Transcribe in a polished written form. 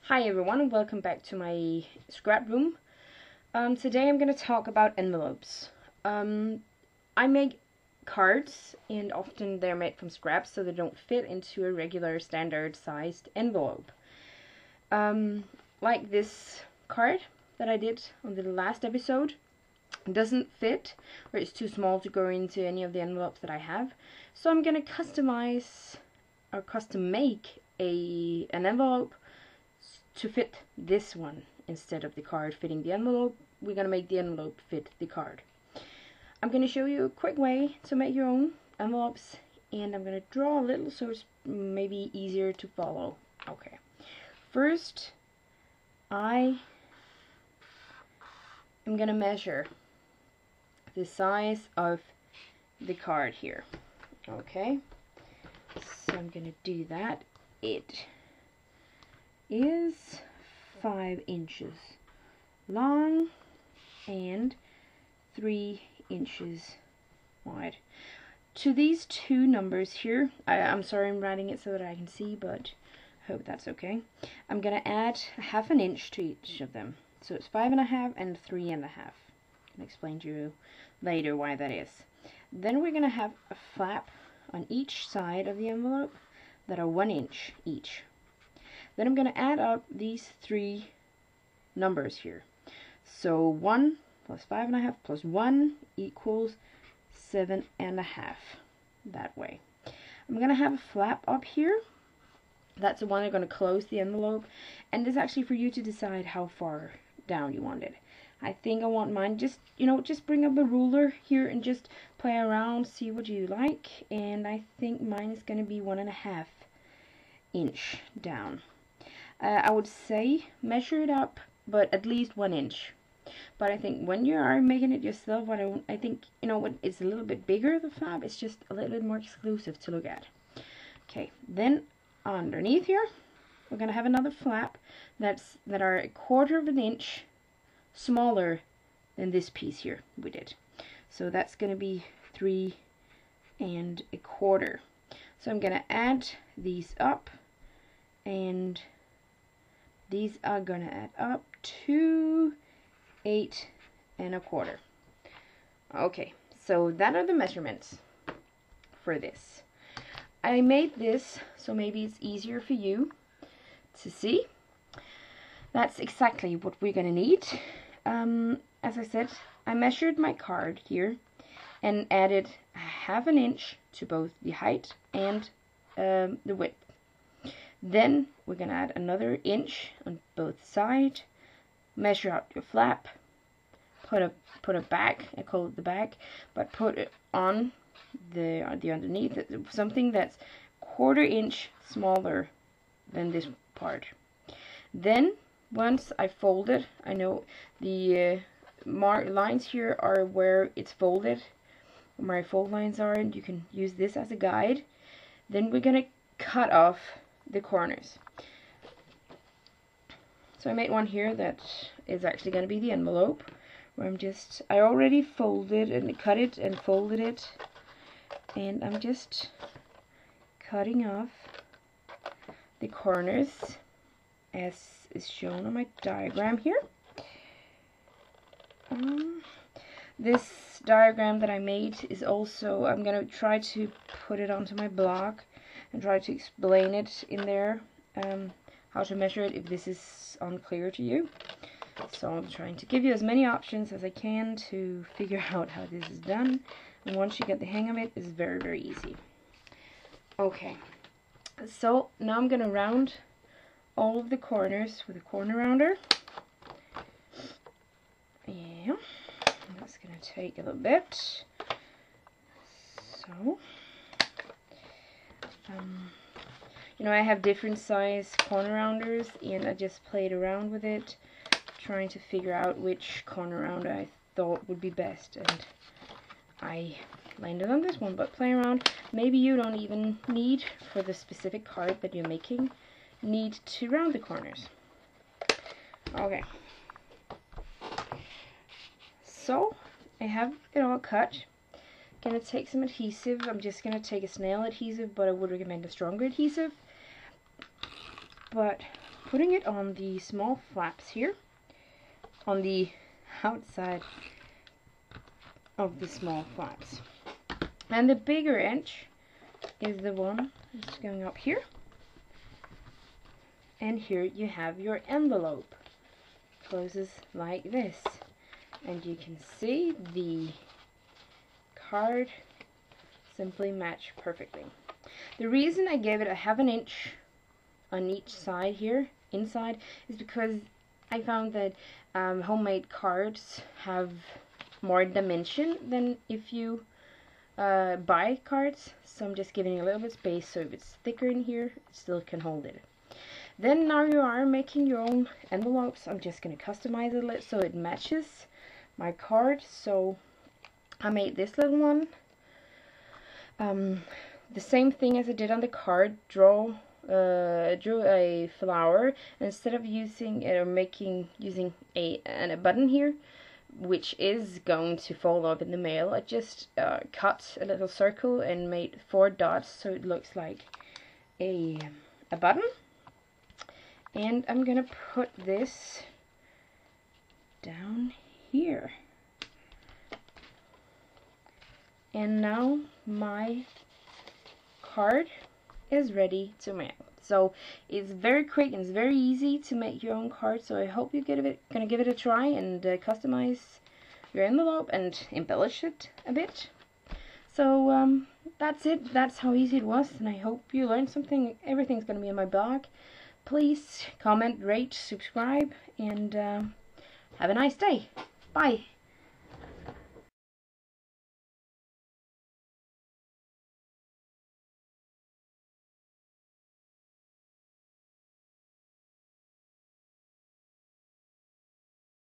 Hi everyone and welcome back to my scrap room. Today I'm going to talk about envelopes. I make cards and often they're made from scraps so they don't fit into a regular standard sized envelope. Like this card that I did on the last episode. It doesn't fit, or it's too small to go into any of the envelopes that I have. So I'm going to customize or custom make an envelope to fit this one instead of the card fitting the envelope. We're going to make the envelope fit the card. I'm going to show you a quick way to make your own envelopes, and I'm going to draw a little so it's maybe easier to follow. Okay, first I am going to measure the size of the card here. Okay, so I'm going to do that. It is 5 inches long and 3 inches wide. To these two numbers here, I'm sorry I'm writing it so that I can see, but I hope that's okay. I'm gonna add 1/2 inch to each of them. So it's 5.5 and 3.5. I'll explain to you later why that is. Then we're gonna have a flap on each side of the envelope that are 1 inch each. Then I'm going to add up these 3 numbers here. So 1 plus 5.5 plus 1 equals 7.5. That way. I'm going to have a flap up here. That's the one I'm going to close the envelope. And this is actually for you to decide how far down you want it. I think I want mine just bring up a ruler here and just play around, see what you like. And I think mine is going to be 1.5 inch down. I would say measure it up, but at least 1 inch. But I think when you are making it yourself, I think, when it's a little bit bigger, the flap, it's just a little bit more exclusive to look at. Okay, then underneath here, we're going to have another flap that are 1/4 inch smaller than this piece here we did. So that's going to be 3 1/4. So I'm going to add these up, and these are going to add up to 8 1/4. Okay, so that are the measurements for this. I made this so maybe it's easier for you to see. That's exactly what we're going to need. As I said, I measured my card here and added 1/2 inch to both the height and the width. Then we're going to add another inch on both sides, measure out your flap, put a back, I call it the back, but put it on the underneath, something that's 1/4 inch smaller than this part. Then once I fold it, I know the lines here are where it's folded, where my fold lines are, and you can use this as a guide. Then we're going to cut off the corners. So I made one here that is actually going to be the envelope, where I already folded and cut it and folded it, and I'm just cutting off the corners as is shown on my diagram here. This diagram that I made is also, I'm going to try to put it onto my blog and try to explain it in there, how to measure it if this is unclear to you. So I'm trying to give you as many options as I can to figure out how this is done, and once you get the hang of it, it's very, very easy. Okay, so now I'm going to round all of the corners with a corner rounder. Yeah, that's going to take a little bit. So I have different size corner rounders, and I just played around with it, trying to figure out which corner rounder I thought would be best, and I landed on this one. But play around. Maybe you don't even need, for the specific card that you're making, need to round the corners. Okay, so I have it all cut. Gonna take some adhesive. I'm just gonna take a snail adhesive, but I would recommend a stronger adhesive. But putting it on the small flaps here, on the outside of the small flaps. And the bigger edge is the one that's going up here. And here you have your envelope. Closes like this. And you can see the card simply match perfectly. The reason I gave it a ½ inch on each side here, inside, is because I found that homemade cards have more dimension than if you buy cards. So I'm just giving a little bit of space, so if it's thicker in here, it still can hold it. Then now you are making your own envelopes. I'm just going to customize it so it matches my card. So I made this little one. The same thing as I did on the card. Drew a flower. Instead of using using a button here, which is going to fall off in the mail, I just cut a little circle and made 4 dots so it looks like a button. And I'm gonna put this down here. And now my card is ready to mail. So it's very quick and it's very easy to make your own card. So I hope you're gonna give it a try and customize your envelope and embellish it a bit. So that's it. That's how easy it was, and I hope you learned something. Everything's gonna be in my blog. Please comment, rate, subscribe, and have a nice day. Bye.